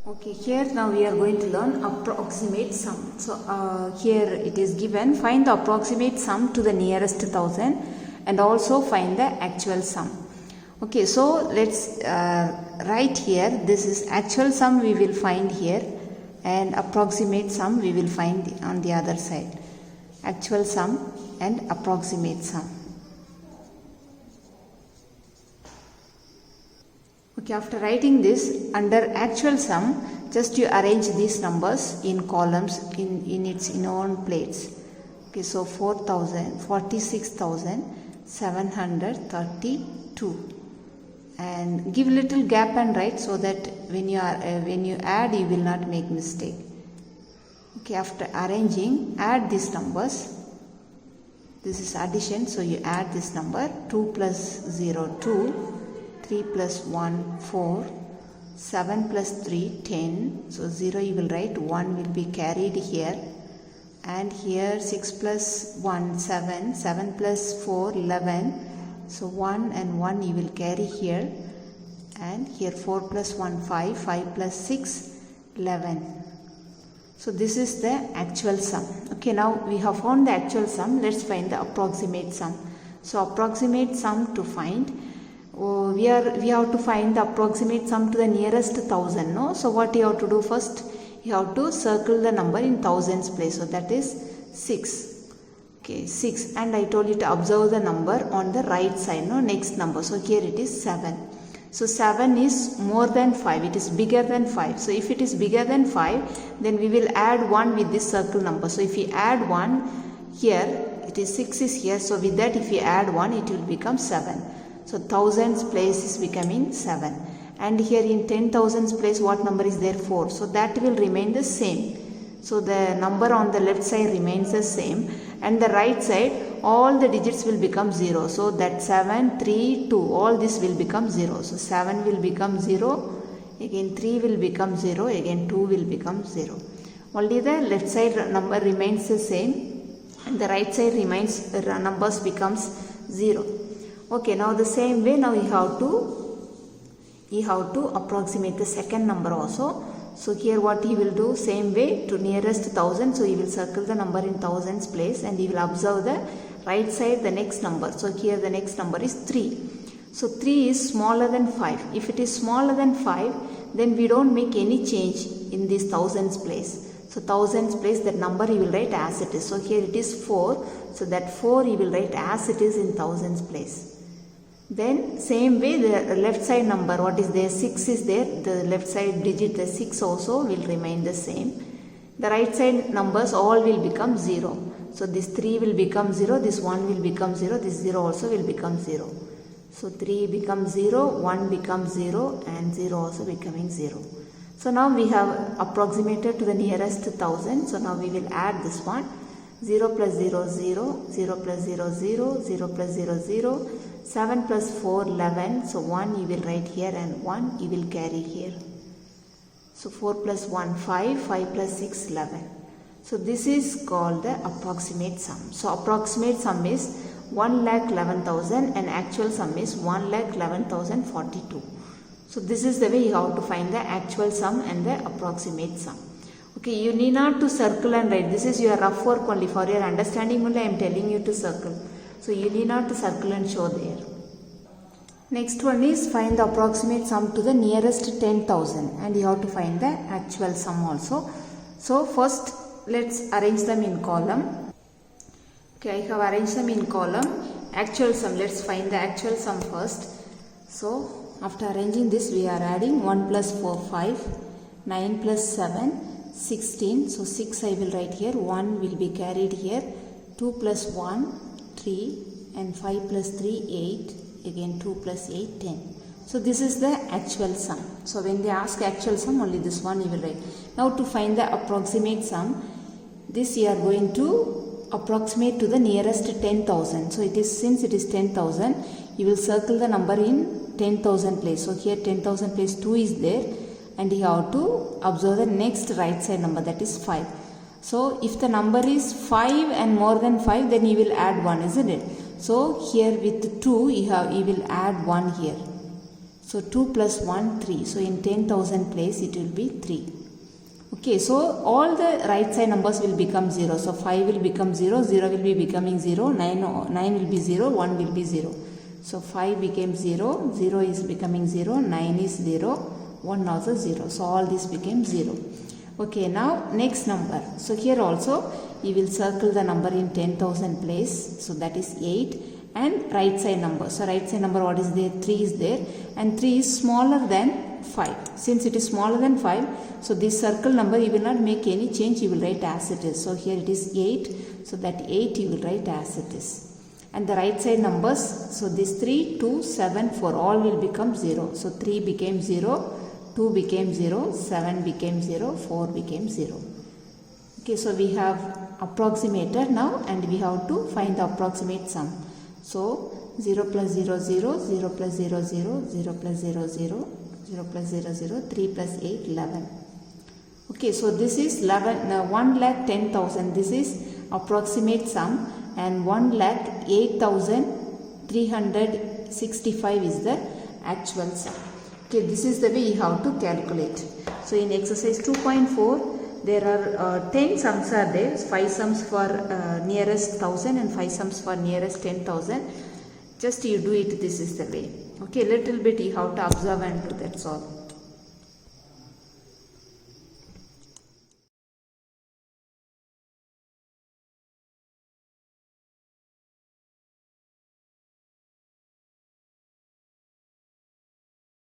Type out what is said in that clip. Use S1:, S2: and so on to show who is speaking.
S1: Okay, here now we are going to learn approximate sum. So here it is given, find the approximate sum to the nearest thousand and also find the actual sum. Okay, so let's write here, this is actual sum we will find here and approximate sum we will find on the other side. Actual sum and approximate sum. Okay, after writing this, under actual sum, just you arrange these numbers in columns in its own places. Okay, so 46,732, and give little gap and write so that when you add you will not make mistake. Okay, after arranging, add these numbers. This is addition, so you add this number. 2 plus 0 2, 3 plus 1 4, 7 plus 3 10, so 0 you will write, 1 will be carried here, and here 6 plus 1 7, 7 plus 4 11, so 1 and 1 you will carry here, and here 4 plus 1 5, 5 plus 6 11. So this is the actual sum. Okay, now we have found the actual sum. Let's find the approximate sum. So approximate sum to find, we have to find the approximate sum to the nearest thousand. No, so what you have to do first? You have to circle the number in thousands place. So that is 6. Okay, 6, and I told you to observe the number on the right side. No, next number. So here it is 7. So 7 is more than 5. It is bigger than 5. So if it is bigger than 5, then we will add 1 with this circle number. So if we add 1 here, it is 6 is here. So with that, if we add 1, it will become 7. So thousands place is becoming 7. And here in 10,000s place, what number is there? 4. So that will remain the same. So the number on the left side remains the same. And the right side, all the digits will become 0. So that 7, 3, 2, all this will become 0. So 7 will become 0. Again 3 will become 0. Again 2 will become 0. Only the left side number remains the same. And the right side remains, numbers becomes 0. Okay, now the same way, now you have to approximate the second number also. So here what he will do, same way to nearest 1000. So he will circle the number in thousands place, and he will observe the right side the next number. So here the next number is 3. So 3 is smaller than 5. If it is smaller than 5, then we don't make any change in this thousands place. So thousands place, that number he will write as it is. So here it is 4. So that 4 he will write as it is in thousands place. Then same way the left side number, what is there? 6 is there. The left side digit, the 6 also will remain the same. The right side numbers all will become 0. So this 3 will become 0, this 1 will become 0, this 0 also will become 0. So 3 becomes 0, 1 becomes 0, and 0 also becoming 0. So now we have approximated to the nearest 1000. So now we will add this one. 0 plus 0 0, 0 plus 0 0, 0 plus 0 0, 7 plus 4 11. So 1 you will write here, and 1 you will carry here. So 4 plus 1 5, 5 plus 6 11. So this is called the approximate sum. So approximate sum is 1,11,000 and actual sum is 1,11,042. So this is the way you have to find the actual sum and the approximate sum. Okay, you need not to circle and write. This is your rough work only. For your understanding only I am telling you to circle. So you need not to circle and show there. Next one is find the approximate sum to the nearest 10,000, and you have to find the actual sum also. So first let's arrange them in column. Okay, I have arranged them in column. Actual sum, let's find the actual sum first. So after arranging this, we are adding 1 plus 4 5, 9 plus 7 16. So 6 I will write here, 1 will be carried here, 2 plus 1 3, and 5 plus 3 8, again 2 plus 8 10. So this is the actual sum. So when they ask actual sum, only this one you will write. Now to find the approximate sum, this you are going to approximate to the nearest 10,000. So it is, since it is 10,000, you will circle the number in 10,000 place. So here 10,000 place 2 is there, and you have to observe the next right side number, that is 5. So if the number is 5 and more than 5, then you will add 1, isn't it? So here with 2 you will add 1 here. So 2 plus 1, 3. So in 10,000 place it will be 3. Okay, so all the right side numbers will become 0. So 5 will become 0, 0 will be becoming 0, 9 will be 0, 1 will be 0. So 5 became 0, 0 is becoming 0, 9 is 0, 1 also 0. So all this became 0. Okay, now next number. So here also you will circle the number in 10,000 place. So that is 8 and right side number. So right side number what is there? 3 is there and 3 is smaller than 5. Since it is smaller than 5, so this circle number you will not make any change, you will write as it is. So here it is 8, so that 8 you will write as it is. And the right side numbers, so this 3, 2, 7, 4 all will become 0. So 3 became 0, 2 became 0, 7 became 0, 4 became 0. Okay, so we have approximated now and we have to find the approximate sum. So 0 plus 0, 0, 0 plus 0, 0, 0 plus 0, 0, 0 plus 0, 0, 3 plus 8, 11. Okay, so this is 1,10,000. This is approximate sum and 1,08,365 is the actual sum. Okay, this is the way you have to calculate. So in exercise 2.4, there are 10 sums are there. 5 sums for nearest 1000 and 5 sums for nearest 10,000. Just you do it, this is the way. Okay, little bit you have to observe and do, that's all.